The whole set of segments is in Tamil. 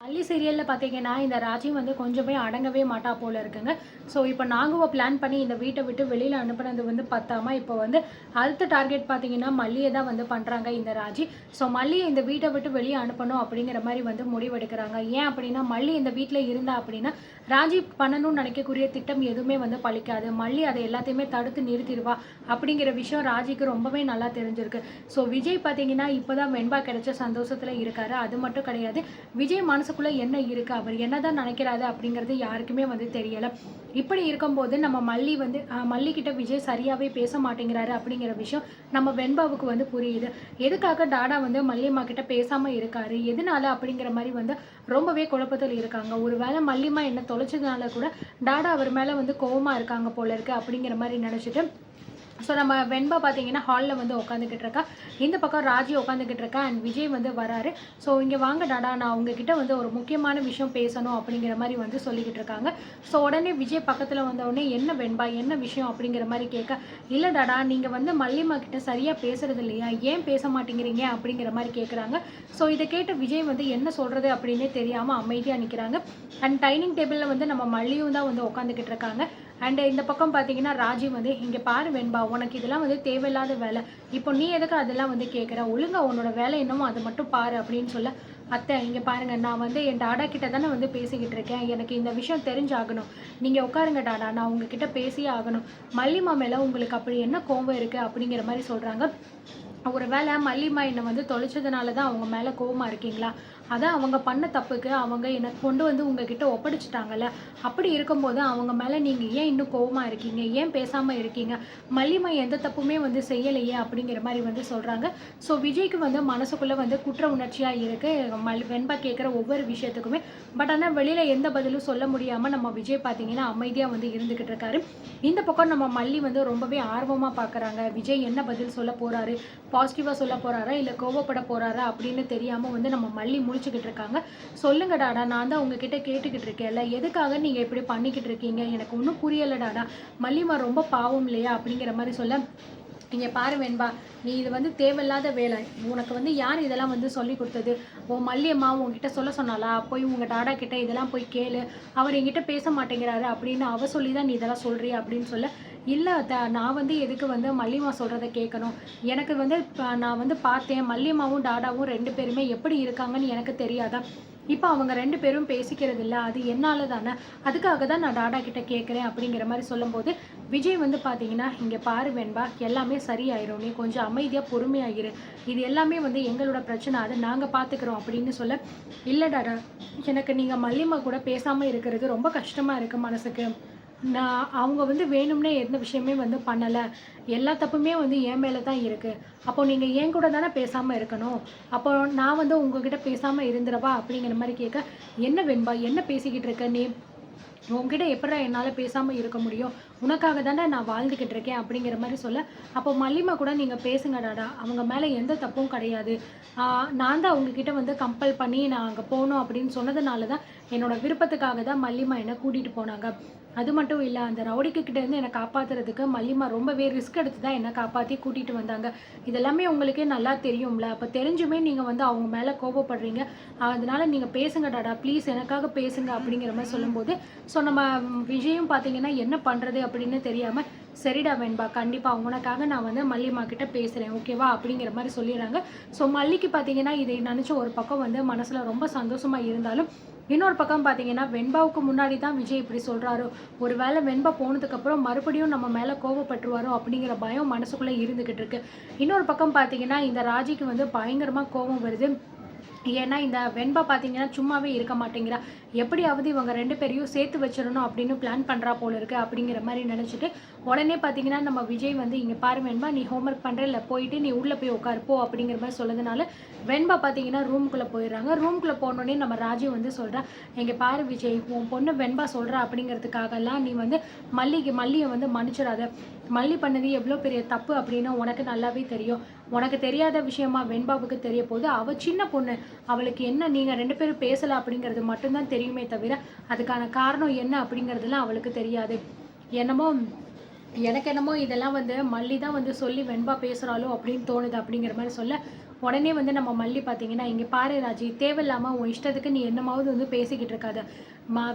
மல்லி சீரியலில் பார்த்தீங்கன்னா இந்த ராஜி வந்து கொஞ்சமே அடங்கவே மாட்டா போல இருக்குங்க. ஸோ இப்போ நாங்கள் பிளான் பண்ணி இந்த வீட்டை விட்டு வெளியில் அனுப்புனது வந்து பத்தாம இப்போ வந்து அடுத்த டார்கெட் பார்த்தீங்கன்னா மல்லியை தான் வந்து பண்ணுறாங்க இந்த ராஜி. ஸோ மல்லியை இந்த வீட்டை விட்டு வெளியே அனுப்பணும் அப்படிங்கிற மாதிரி வந்து முடிவெடுக்கிறாங்க. ஏன் அப்படின்னா மல்லி இந்த வீட்டில் இருந்தா அப்படின்னா ராஜி பண்ணணும்னு நினைக்கக்கூடிய திட்டம் எதுவுமே வந்து பழிக்காது. மல்லி அதை எல்லாத்தையுமே தடுத்து நிறுத்திடுவா அப்படிங்கிற விஷயம் ராஜிக்கு ரொம்பவே நல்லா தெரிஞ்சிருக்கு. ஸோ விஜய் பார்த்தீங்கன்னா இப்போ தான் வெண்பா கிடைச்ச சந்தோஷத்தில் இருக்காரு. அது மட்டும் கிடையாது, விஜய் மனசுக்குள்ளே என்ன இருக்குது, அவர் என்ன தான் நினைக்கிறாரு அப்படிங்கிறது யாருக்குமே வந்து தெரியலை. இப்படி இருக்கும்போது நம்ம மல்லிக்கிட்ட விஜய் சரியாகவே பேச மாட்டேங்கிறாரு அப்படிங்கிற விஷயம் நம்ம வெண்பாவுக்கு வந்து புரியுது. எதுக்காக டாடா வந்து மல்லியம்மா கிட்ட பேசாமல் இருக்காரு, எதனால அப்படிங்கிற மாதிரி வந்து ரொம்பவே குழப்பத்தில் இருக்காங்க. ஒரு வேளை மல்லியம்மா என்ன தொலைச்சதுனால கூட டாடா அவர் மேலே வந்து கோவமாக இருக்காங்க போல இருக்கு அப்படிங்கிற மாதிரி நினச்சிட்டு ஸோ நம்ம வெண்பா பார்த்தீங்கன்னா ஹாலில் வந்து உட்காந்துக்கிட்டு இருக்கா. இந்த பக்கம் ராஜி உட்காந்துக்கிட்டு இருக்கா அண்ட் விஜய் வந்து வராரு. ஸோ இங்கே வாங்க டாடா, நான் உங்ககிட்ட வந்து ஒரு முக்கியமான விஷயம் பேசணும் அப்படிங்கிற மாதிரி வந்து சொல்லிக்கிட்டு இருக்காங்க. ஸோ உடனே விஜய் பக்கத்தில் வந்தவுடனே என்ன வெண்பா என்ன விஷயம் அப்படிங்கிற மாதிரி கேட்க, இல்லை டாடா நீங்கள் வந்து மல்லியம்மா கிட்ட சரியாக பேசுறது இல்லையா, ஏன் பேச மாட்டேங்கிறீங்க அப்படிங்கிற மாதிரி கேட்குறாங்க. ஸோ இதை கேட்ட விஜய் வந்து என்ன சொல்கிறது அப்படின்னே தெரியாமல் அமைதியாக நிற்கிறாங்க. அண்ட் டைனிங் டேபிளில் வந்து நம்ம மல்லியும் தான் வந்து உட்காந்துக்கிட்டு இருக்காங்க. அண்ட் இந்த பக்கம் பார்த்தீங்கன்னா ராஜி வந்து இங்கே பாரு வெண்பா, உனக்கு இதெல்லாம் வந்து தேவையில்லாத வேலை, இப்போ நீ எதுக்கு அதெல்லாம் வந்து கேட்குற, ஒழுங்கா உன்னோட வேலை என்னமோ அதை மட்டும் பாரு அப்படின்னு சொல்ல, அத்தை இங்கே பாருங்கள், நான் வந்து என் டாடா கிட்ட தானே வந்து பேசிக்கிட்டு இருக்கேன், எனக்கு இந்த விஷயம் தெரிஞ்சாகணும், நீங்கள் உட்காருங்க டாடா, நான் உங்ககிட்ட பேசியே ஆகணும், மல்லிமா மேலே உங்களுக்கு அப்படி என்ன கோபம் இருக்குது அப்படிங்கிற மாதிரி சொல்கிறாங்க. ஒரு வேளை மல்லிமா என்னை வந்து தொலைச்சதுனால தான் அவங்க மேலே கோபமாக இருக்கீங்களா, அதான் அவங்க பண்ண தப்புக்கு அவங்க எனக்கு கொண்டு வந்து உங்ககிட்ட ஒப்படைச்சிட்டாங்கல்ல, அப்படி இருக்கும்போது அவங்க மேலே நீங்கள் ஏன் இன்னும் கோபமாக இருக்கீங்க, ஏன் பேசாமல் இருக்கீங்க, மல்லிமா எந்த தப்புமே வந்து செய்யலையே அப்படிங்கிற மாதிரி வந்து சொல்கிறாங்க. ஸோ விஜய்க்கு வந்து மனசுக்குள்ளே வந்து குற்ற உணர்ச்சியாக இருக்குது வெண்பா கேட்குற ஒவ்வொரு விஷயத்துக்குமே. பட் ஆனால் வெளியில் எந்த பதிலும் சொல்ல முடியாமல் நம்ம விஜய் பார்த்தீங்கன்னா அமைதியாக வந்து இருந்துக்கிட்டு இருக்காரு. இந்த பக்கம் நம்ம மல்லி வந்து ரொம்பவே ஆர்வமாக பார்க்குறாங்க, விஜய் என்ன பதில் சொல்ல போகிறாரு, பாசிட்டிவாக சொல்ல போகிறாரா இல்லை கோவப்பட போகிறாரா அப்படின்னு தெரியாமல் வந்து நம்ம மல்லி முடிச்சுக்கிட்டு இருக்காங்க. சொல்லுங்க டாடா, நான் தான் உங்ககிட்ட கேட்டுக்கிட்டு இருக்கேன்ல, எதுக்காக நீங்கள் இப்படி பண்ணிக்கிட்டு இருக்கீங்க, எனக்கு ஒன்றும் புரியலை டாடா, மல்லிமா ரொம்ப பாவம் இல்லையா அப்படிங்கிற மாதிரி சொல்ல, இங்கே பாரு வெண்பா, நீ இது வந்து தேவையில்லாத வேலை, உனக்கு வந்து யார் இதெல்லாம் வந்து சொல்லி கொடுத்தது, உன் மல்லியம்மா உங்ககிட்ட சொல்ல சொன்னாலா, போய் உங்கள் டாடா கிட்ட இதெல்லாம் போய் கேளு, அவர் என்கிட்ட பேச மாட்டேங்கிறாரு அப்படின்னு அவ சொல்லி தான் நீ இதெல்லாம் சொல்கிறியா அப்படின்னு சொல்ல, இல்லை நான் வந்து எதுக்கு வந்து மல்லியம்மா சொல்கிறத கேட்கணும், எனக்கு வந்து நான் வந்து பார்த்தேன் மல்லியம்மாவும் டாடாவும் ரெண்டு பேருமே எப்படி இருக்காங்கன்னு எனக்கு தெரியாதா, இப்போ அவங்க ரெண்டு பேரும் பேசிக்கிறது இல்லை, அது என்னால் தானே, அதுக்காக தான் நான் டாடா கிட்ட கேட்குறேன் அப்படிங்கிற மாதிரி சொல்லும்போது விஜய் வந்து பார்த்தீங்கன்னா இங்கே பாரு வெண்பா, எல்லாமே சரியாயிரும், நீ கொஞ்சம் அமைதியாக பொறுமையாகிரு, இது எல்லாமே வந்து எங்களோட பிரச்சனை, அதை நாங்கள் பார்த்துக்குறோம் அப்படின்னு சொல்ல, இல்லை டாடா எனக்கு நீங்கள் மல்லியம்மா கூட பேசாமல் இருக்கிறது ரொம்ப கஷ்டமாக இருக்குது மனசுக்கு, அவங்க வந்து வேணும்னே எந்த விஷயமே வந்து பண்ணலை, எல்லா தப்புமே வந்து என் மேலே தான் இருக்குது, அப்போ நீங்கள் என் கூட தானே பேசாமல் இருக்கணும், அப்போ நான் வந்து உங்ககிட்ட பேசாமல் இருந்துடவா அப்படிங்கிற மாதிரி கேட்க, என்ன வெண்பா என்ன பேசிக்கிட்டு இருக்க நீ, உங்ககிட்ட எப்படா என்னால் பேசாமல் இருக்க முடியும், உனக்காக தானே நான் வாழ்ந்துக்கிட்டு இருக்கேன் அப்படிங்கிற மாதிரி சொல்ல, அப்போ மல்லிமா கூட நீங்கள் பேசுங்க டாடா, அவங்க மேலே எந்த தப்பும் கிடையாது, நான் தான் அவங்கக்கிட்ட வந்து கம்பல் பண்ணி நான் அங்கே போகணும் அப்படின்னு சொன்னதுனால தான், என்னோடய விருப்பத்துக்காக தான் மல்லிமா என்னை கூட்டிகிட்டு போனாங்க, அது மட்டும் இல்லை அந்த ரவுடிக்கிட்டேருந்து என்னை காப்பாற்றுறதுக்கு மல்லிமா ரொம்பவே ரிஸ்க் எடுத்து தான் என்னை காப்பாற்றி கூட்டிகிட்டு வந்தாங்க, இதெல்லாமே உங்களுக்கே நல்லா தெரியும்ல, அப்போ தெரிஞ்சுமே நீங்கள் வந்து அவங்க மேலே கோபப்படுறீங்க, அதனால் நீங்கள் பேசுங்க டாடா ப்ளீஸ் எனக்காக பேசுங்க அப்படிங்கிற மாதிரி சொல்லும்போது, ஸோ நம்ம விஜயும் பார்த்தீங்கன்னா என்ன பண்ணுறது அப்படின்னு தெரியாமல், சரிடா வெண்பா கண்டிப்பாக உனக்காக நான் வந்து மல்லிமா கிட்ட பேசுகிறேன் ஓகேவா அப்படிங்கிற மாதிரி சொல்லிடுறாங்க. ஸோ மல்லிக்கு பார்த்தீங்கன்னா இதை நினச்ச ஒரு பக்கம் வந்து மனசில் ரொம்ப சந்தோஷமாக இருந்தாலும், இன்னொரு பக்கம் பார்த்தீங்கன்னா வெண்பாவுக்கு முன்னாடி தான் விஜய் இப்படி சொல்கிறாரோ, ஒரு வேளை வெண்பா போனதுக்கப்புறம் மறுபடியும் நம்ம மேலே கோவப்பட்டுருவாரோ அப்படிங்கிற பயம் மனசுக்குள்ளே இருந்துக்கிட்டு இருக்கு. இன்னொரு பக்கம் பார்த்தீங்கன்னா இந்த ராஜிக்கு வந்து பயங்கரமாக கோபம் வருது. ஏன்னா இந்த வெண்பா பார்த்தீங்கன்னா சும்மாவே இருக்க மாட்டேங்கிறா, எப்படியாவது இவங்க ரெண்டு பேரையும் சேர்த்து வச்சிடணும் அப்படின்னு பிளான் பண்ணுறா போல இருக்குது அப்படிங்கிற மாதிரி நினச்சிட்டு உடனே பார்த்தீங்கன்னா நம்ம விஜய் வந்து இங்கே பாரு வெண்பா, நீ ஹோம்ஒர்க் பண்ணுற இல்லை போயிட்டு நீ உள்ளே போய் உட்காருப்போ அப்படிங்கிற மாதிரி சொல்லதுனால வெண்பா பார்த்தீங்கன்னா ரூம்குள்ளே போயிடுறாங்க. ரூம்குள்ளே போனோடனே நம்ம ராஜி வந்து சொல்கிறா, இங்கே பாரு விஜய், உன் பொண்ணு வெண்பா சொல்கிறா அப்படிங்கிறதுக்காகலாம் நீ வந்து மல்லியை வந்து மன்னிச்சிடாத, மல்லி பண்ணது எவ்வளோ பெரிய தப்பு அப்படின்னு உனக்கு நல்லாவே தெரியும், உனக்கு தெரியாத விஷயமா வெண்பாவுக்கு தெரிய போது, அவள் சின்ன பொண்ணு, அவளுக்கு என்ன நீங்கள் ரெண்டு பேரும் பேசலை அப்படிங்கிறது மட்டும்தான் தெரியுமே தவிர அதுக்கான காரணம் என்ன அப்படிங்கிறதுலாம் அவளுக்கு தெரியாது, எனக்கு என்னமோ இதெல்லாம் வந்து மல்லி தான் வந்து சொல்லி வெண்பா பேசுகிறாளோ அப்படின்னு தோணுது அப்படிங்கிற மாதிரி சொல்ல, உடனே வந்து நம்ம மல்லி பார்த்தீங்கன்னா, "இங்கே பாரு ராஜி, தேவையில்லாம உன் இஷ்டத்துக்கு நீ என்னமாவது வந்து பேசிக்கிட்டு இருக்காத.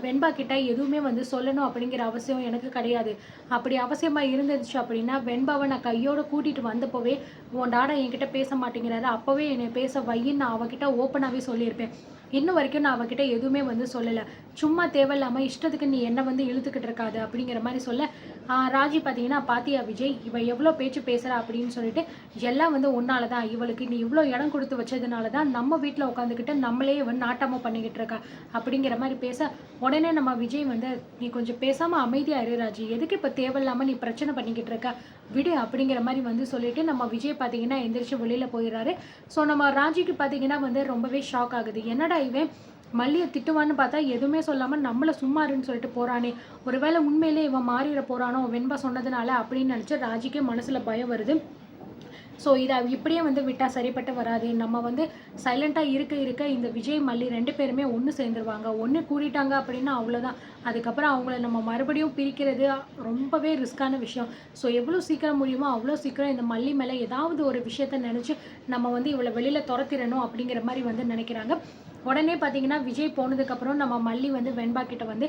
வெண்பா கிட்ட எதுவுமே வந்து சொல்லணும் அப்படிங்கிற அவசியம் எனக்கு கிடையாது. அப்படி அவசியமா இருந்துச்சு அப்படின்னா, வெண்பாவ நான் கையோட கூட்டிட்டு வந்தப்பவே, உன் டாடா என்கிட்ட பேச மாட்டேங்கிறாரு. அப்பவே என்னைய பேச வையின்னு நான் அவகிட்ட ஓப்பனாவே சொல்லியிருப்பேன். இன்ன வரைக்கும் நான் அவகிட்ட எதுவுமே வந்து சொல்லல. சும்மா தேவையில்லாம இஷ்டத்துக்கு நீ என்ன வந்து இழுத்துக்கிட்டு இருக்காத" அப்படிங்கிற மாரி சொல்ல, ராஜி பார்த்தீங்கன்னா, "பாத்தியா விஜய், இவ எவ்வளோ பேச்சு பேசுறா" அப்படின்னு சொல்லிட்டு, "எல்லாம் வந்து உன்னால தான். இவளுக்கு நீ இவ்வளோ இடம் கொடுத்து வச்சதுனால தான் நம்ம வீட்ல உட்காந்துக்கிட்டு நம்மளே வந்து நாட்டமா பண்ணிக்கிட்டு இருக்கா" அப்படிங்கிற மாரி பேச, உடனே நம்ம விஜய் வந்து, "நீ கொஞ்சம் பேசாம அமைதியா இரு ராஜி. எதுக்கு இப்ப தேவையில்லாம நீ பிரச்சனை பண்ணிக்கிட்டு இருக்க? விடு" அப்படிங்கிற மாரி வந்து சொல்லிட்டு, நம்ம விஜய் பார்த்தீங்கன்னா எந்திரிச்சு வெளியில போயிடுறாரு. ஸோ நம்ம ராஜிக்கு பார்த்தீங்கன்னா வந்து ரொம்பவே ஷாக் ஆகுது. என்னடா இவன் மல்லிய திட்டுவான்னு பார்த்தா எதுவுமே சொல்லாம நம்மள சும்மா இருன்னு சொல்லிட்டு போறானே! ஒருவேளை உண்மையிலே இவன் மாறிற போறானோ வெண்பா சொன்னதுனால அப்படின்னு நினைச்சு ராஜிக்கே மனசுல பயம் வருது. ஸோ இத இப்படியே வந்து விட்டா சரிப்பட்டு வராது. நம்ம வந்து சைலண்ட்டா இருக்க இருக்க இந்த விஜய், மல்லி 2 பேருமே ஒண்ணு சேர்ந்துருவாங்க. ஒண்ணு கூடிட்டாங்க அப்படின்னா அவ்வளோதான். அதுக்கப்புறம் அவங்கள நம்ம மறுபடியும் பிரிக்கிறது ரொம்பவே ரிஸ்க்கான விஷயம். ஸோ எவ்வளோ சீக்கிரம் முடியுமோ அவ்வளோ சீக்கிரம் இந்த மல்லி மேல ஏதாவது ஒரு விஷயத்த நினைச்சு நம்ம வந்து இவள வெளியில தொரத்திரணும் அப்படிங்கிற மாரி வந்து நினைக்கிறாங்க. உடனே பார்த்தீங்கன்னா, விஜய் போனதுக்கப்புறம் நம்ம மல்லி வந்து வெண்பா கிட்ட வந்து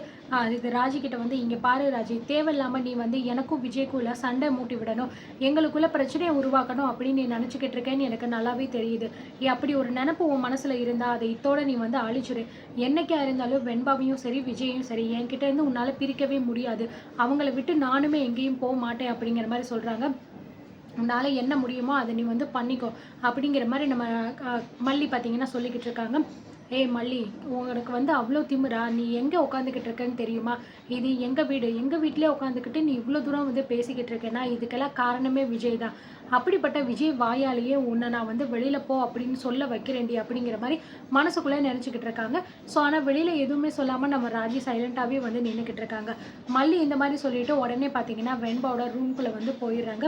இது ராஜி கிட்ட வந்து, "இங்கே பாரு ராஜி, தேவையில்லாம நீ வந்து எனக்கும் விஜய்க்குள்ள சண்டை மூட்டி விடணும். எங்களுக்குள்ள பிரச்சனைய உருவாக்கணும் அப்படின்னு நீ நினச்சிக்கிட்டு இருக்கேன்னு எனக்கு நல்லாவே தெரியுது. அப்படி ஒரு நினப்பு உன் மனசுல இருந்தா அதை இத்தோட நீ வந்து அழிச்சிரு. என்னைக்கா இருந்தாலும் வெண்பாவையும் சரி, விஜயையும் சரி என்கிட்ட இருந்து உன்னால பிரிக்கவே முடியாது. அவங்கள விட்டு நானுமே எங்கேயும் போ மாட்டேன்" அப்படிங்கிற மாரி சொல்றாங்க. "உன்னால என்ன முடியுமோ அத நீ வந்து பண்ணிக்கோ" அப்படிங்கிற மாரி நம்ம மல்லி பார்த்தீங்கன்னா சொல்லிக்கிட்டு இருக்காங்க. "ஏய் மல்லி, உனக்கு வந்து அவ்வளோ திமிரா? நீ எங்கே உட்காந்துக்கிட்டு இருக்கன்னு தெரியுமா? இது எங்க வீடு. எங்க வீட்டிலேயே உட்காந்துக்கிட்டு நீ இவ்வளோ தூரம் வந்து பேசிக்கிட்டு இருக்கேன்னா, இதுக்கெல்லாம் காரணமே விஜய் தான். அப்படிப்பட்ட விஜய் வாயாலேயே உன்னை நான் வந்து வெளியில போ அப்படின்னு சொல்ல வைக்கிறேன்டி" அப்படிங்கிற மாரி மனசுக்குள்ளே நினச்சிக்கிட்டு இருக்காங்க. ஸோ ஆனால் வெளியில எதுவுமே சொல்லாம நம்ம ராஜி சைலண்ட்டாவே வந்து நின்னுக்கிட்டு இருக்காங்க. மல்லி இந்த மாரி சொல்லிட்டு உடனே பார்த்தீங்கன்னா வெண்பாவோட ரூம்குள்ள வந்து போயிடுறாங்க.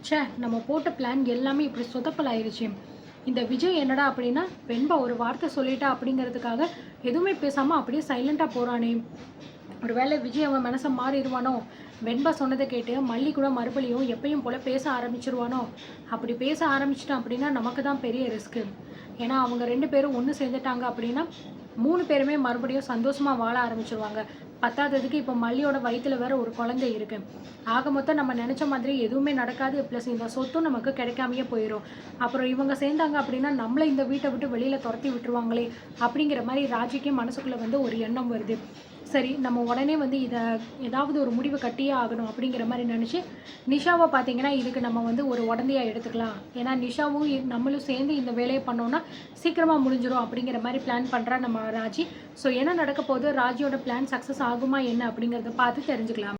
ச்சே! நம்ம போட்ட பிளான் எல்லாமே இப்படி சொதப்பல் ஆயிருச்சே! இந்த விஜய் என்னடா அப்படின்னா, வெண்பா ஒரு வார்த்தை சொல்லிட்டா அப்படிங்கிறதுக்காக எதுவுமே பேசாம அப்படியே சைலண்ட்டா போறானே! ஒருவேளை விஜய் அவன் மனச மாறிருவானோ? வெண்பா சொன்னத கேட்டு மல்லி கூட மறுபடியும் எப்பயும் போல பேச ஆரம்பிச்சுருவானோ? அப்படி பேச ஆரம்பிச்சுட்டான் அப்படின்னா நமக்கு தான் பெரிய ரிஸ்க்கு. ஏன்னா அவங்க 2 பேரும் ஒண்ணு சேர்ந்துட்டாங்க அப்படின்னா, 3 பேருமே மறுபடியும் சந்தோஷமா வாழ ஆரம்பிச்சுருவாங்க. பத்தாததுக்கு இப்போ மல்லியோட வயித்துல வேற ஒரு குழந்தை இருக்கு. ஆக மொத்தம் நம்ம நினைச்ச மாதிரி எதுவுமே நடக்காது. ப்ளஸ் இந்த சொத்தும் நமக்கு கிடைக்காமயே போயிடும். அப்புறம் இவங்க சேர்ந்தாங்க அப்படின்னா நம்மள இந்த வீட்டை விட்டு வெளியில துரத்தி விட்டுருவாங்களே அப்படிங்கிற மாதிரி ராஜிக்கு மனசுக்குள்ள வந்து ஒரு எண்ணம் வருது. சரி, நம்ம உடனே வந்து இதை ஏதாவது ஒரு முடிவு கட்டியே ஆகணும் அப்படிங்கிற மாதிரி நினச்சி, நிஷாவை பார்த்தீங்கன்னா இதுக்கு நம்ம வந்து ஒரு உடந்தையாக எடுத்துக்கலாம். ஏன்னா நிஷாவும் நம்மளும் சேர்ந்து இந்த வேலையை பண்ணோன்னா சீக்கிரமாக முடிஞ்சிடும் அப்படிங்கிற மாதிரி பிளான் பண்ணுறா நம்ம ராஜி. ஸோ என்ன நடக்க போகுது, ராஜியோட பிளான் சக்ஸஸ் ஆகுமா என்ன அப்படிங்கிறத பார்த்து தெரிஞ்சுக்கலாம்.